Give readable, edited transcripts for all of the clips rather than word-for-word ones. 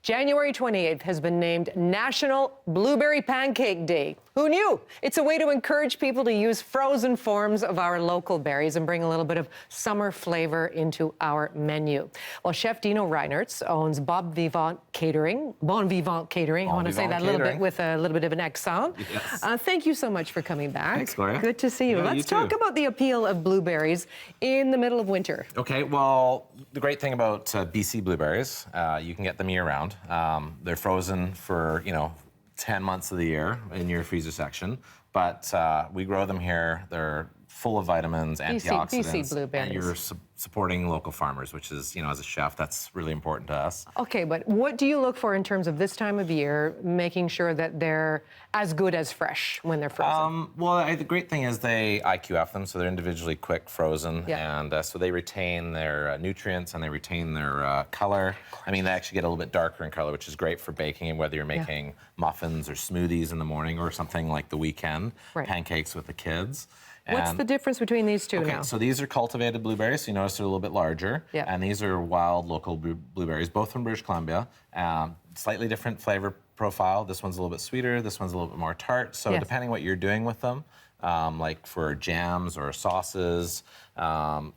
January 28th has been named National Blueberry Pancake Day. Who knew? It's a way to encourage people to use frozen forms of our local berries and bring a little bit of summer flavor into our menu. Well, Chef Dino Renaerts owns Bon Vivant Catering. I want to say that a little bit with a little bit of an accent. Yes. Thank you so much for coming back. Thanks, Gloria. Good to see you. Yeah, Let's talk about the appeal of blueberries in the middle of winter. Okay, well, the great thing about BC blueberries, you can get them year-round. They're frozen for, 10 months of the year in your freezer section, but we grow them here. They're full of vitamins, antioxidants, BC blueberries. and you're supporting local farmers, which is, as a chef, that's really important to us. Okay, but what do you look for in terms of this time of year, making sure that they're as good as fresh when they're frozen? Well, the great thing is they IQF them, so they're individually quick frozen, and so they retain their nutrients and they retain their color. I mean, they actually get a little bit darker in color, which is great for baking, whether you're making muffins or smoothies in the morning or something like the weekend, pancakes with the kids. What's the difference between these two now? So these are cultivated blueberries, so you notice they're a little bit larger. And these are wild local blueberries, both from British Columbia. Slightly different flavor profile. This one's a little bit sweeter, this one's a little bit more tart. So depending what you're doing with them, like for jams or sauces, when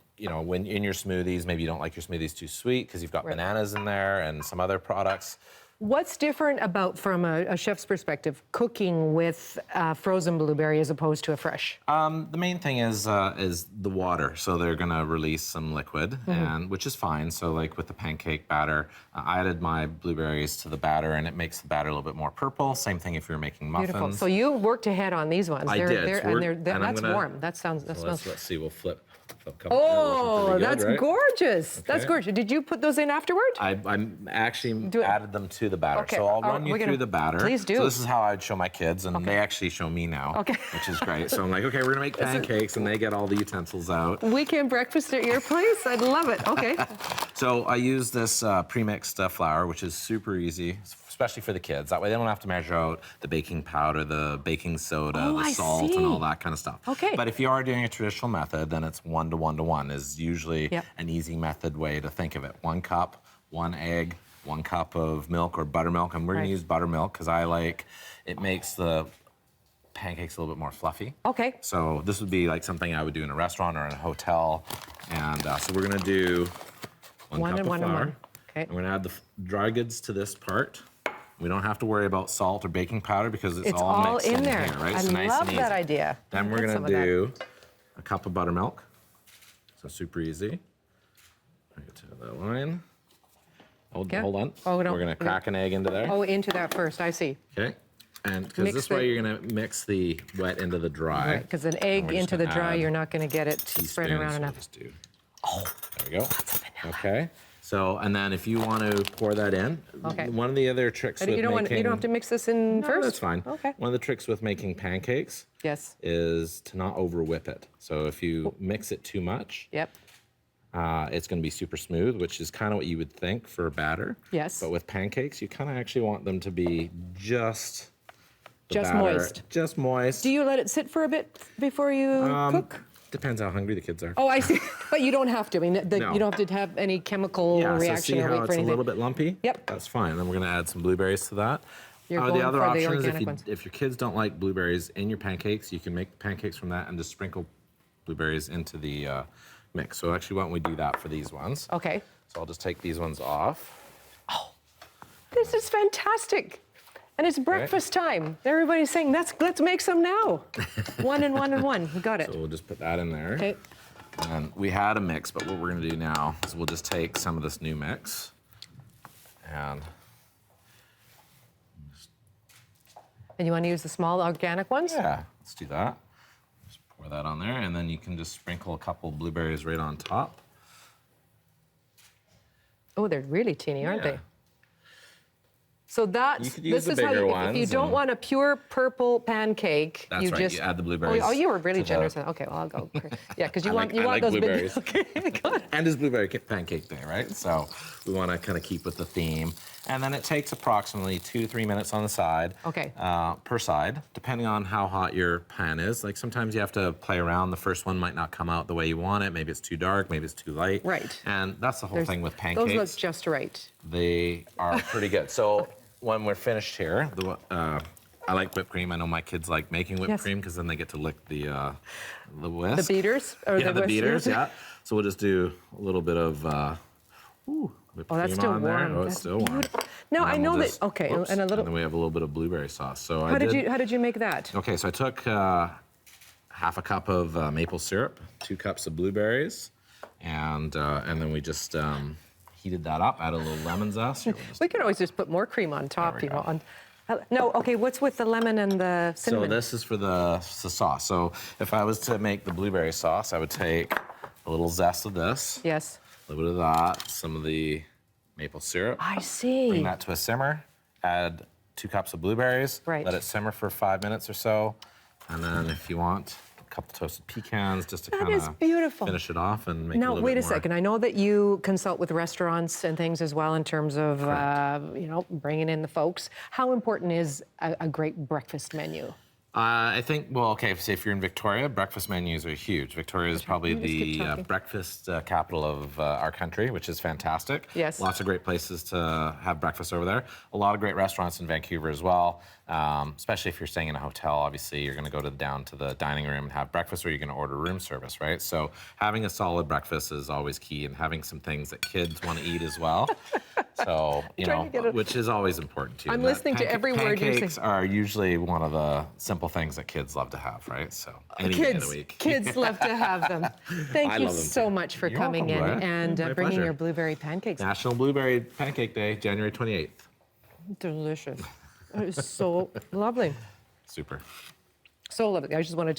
in your smoothies, maybe you don't like your smoothies too sweet because you've got bananas in there and some other products. What's different about, from a chef's perspective, cooking with frozen blueberry as opposed to a fresh? The main thing is the water. So they're gonna release some liquid, and which is fine. So like with the pancake batter, I added my blueberries to the batter, and it makes the batter a little bit more purple. Same thing if you're making muffins. Beautiful. So you worked ahead on these ones. I did. That's warm. That smells. Let's see. We'll flip. Oh, that's right? gorgeous. Okay. That's gorgeous. Did you put those in afterward? I actually added them to the batter. Okay. So I'll run you through the batter. Please do. So this is how I'd show my kids, and they actually show me now, which is great. So I'm like, okay, we're gonna make pancakes, and they get all the utensils out. Weekend breakfast at your place? I'd love it. Okay. So I use this pre-mixed flour, which is super easy, especially for the kids. That way they don't have to measure out the baking powder, the baking soda, the salt, and all that kind of stuff. Okay. But if you are doing a traditional method, then it's 1 to 1 to 1 is usually an easy method way to think of it. 1 cup, 1 egg, 1 cup of milk or buttermilk, and we're gonna use buttermilk because it makes the pancakes a little bit more fluffy. Okay. So this would be like something I would do in a restaurant or in a hotel. And so we're gonna do 1 cup of flour. Okay. I'm gonna add the dry goods to this part. We don't have to worry about salt or baking powder because it's all mixed in there, right? I love that idea. Then we're gonna do a cup of buttermilk. So super easy. Bring it to the line. Hold on. Oh, no. We're gonna crack an egg into there. Oh, into that first, I see. Okay. And because this way you're gonna mix the wet into the dry. Right, because an egg into the dry, you're not gonna get it spread around enough. There we go. Okay. So, and then if you want to pour that in, one of the other tricks with making... You don't have to mix this in first? That's fine. Okay. One of the tricks with making pancakes is to not over whip it. So if you mix it too much, it's going to be super smooth, which is kind of what you would think for a batter. Yes. But with pancakes, you kind of actually want them to be just moist. Just moist. Do you let it sit for a bit before you cook? Depends how hungry the kids are. Oh, I see. But you don't have to. I mean, you don't have to have any chemical reaction so see or how wait for it's anything. a little bit lumpy? Yep. That's fine. Then we're going to add some blueberries to that. You're going the other for the option is organic ones. if your kids don't like blueberries in your pancakes, you can make pancakes from that and just sprinkle blueberries into the mix. So actually, why don't we do that for these ones? Okay. So I'll just take these ones off. Oh, this is fantastic. And it's breakfast time. Everybody's saying, let's make some now. 1 and 1 and 1. We got it. So we'll just put that in there. Okay. And we had a mix, but what we're going to do now is we'll just take some of this new mix and you want to use the small organic ones? Yeah, let's do that. Just pour that on there, and then you can just sprinkle a couple blueberries right on top. Oh, they're really teeny, aren't they? So that's, You could use this the is how bigger you, ones if you don't and- want a pure purple pancake, That's you right, just you add the blueberries Oh, you were really to the- generous. Okay, well I'll go. Yeah, because you I want like those blueberries. big. Okay, good. And it's blueberry pancake day, right? So we want to kind of keep with the theme. And then it takes approximately 2 to 3 minutes on the side. Okay. Per side, depending on how hot your pan is. Like sometimes you have to play around. The first one might not come out the way you want it. Maybe it's too dark, maybe it's too light. Right. And that's the whole thing with pancakes. Those look just right. They are pretty good. So when we're finished here, I like whipped cream. I know my kids like making whipped cream because then they get to lick the whisk. The beaters? Or Yeah, the whisk- beaters, yeah. So we'll just do a little bit of whipped Oh, that's cream still on there. warm. Oh, it's That's still warm. beautiful. Now, And I then know we'll that, just- okay, whoops, and a little, then we have a little bit of blueberry sauce. So how did you make that? Okay, so I took half a cup of maple syrup, 2 cups of blueberries, and then we just heated that up, added a little lemon zest. Here, we'll just- We could always just put more cream on top, There we go. No, okay, what's with the lemon and the cinnamon? So this is for the sauce. So if I was to make the blueberry sauce, I would take a little zest of this, Yes. a little bit of that, some of the maple syrup. I see. Bring that to a simmer, add 2 cups of blueberries, Right. let it simmer for 5 minutes or so, and then if you want, a couple toasted pecans just to That kind is of beautiful. finish it off and make it a Now, little wait bit a more. second. I know that you consult with restaurants and things as well in terms of, bringing in the folks. How important is a great breakfast menu? I think, well, okay, say if you're in Victoria, breakfast menus are huge. Victoria is probably Just keep the talking. breakfast capital of our country, which is fantastic. Yes. Lots of great places to have breakfast over there. A lot of great restaurants in Vancouver as well, especially if you're staying in a hotel. Obviously, you're going to go down to the dining room and have breakfast, or you're going to order room service, right? So having a solid breakfast is always key, and having some things that kids want to eat as well. So, trying to get it- which is always important too. I'm And that listening to every word you're saying. Pancakes are usually one of the simple things that kids love to have, right? So any day of the week. Kids love to have them. Thank I you love them so too. much for You're coming welcome, in Blair. and My bringing pleasure. your blueberry pancakes. National Blueberry Pancake Day, January 28th. Delicious. It is so lovely. Super. So lovely. I just wanted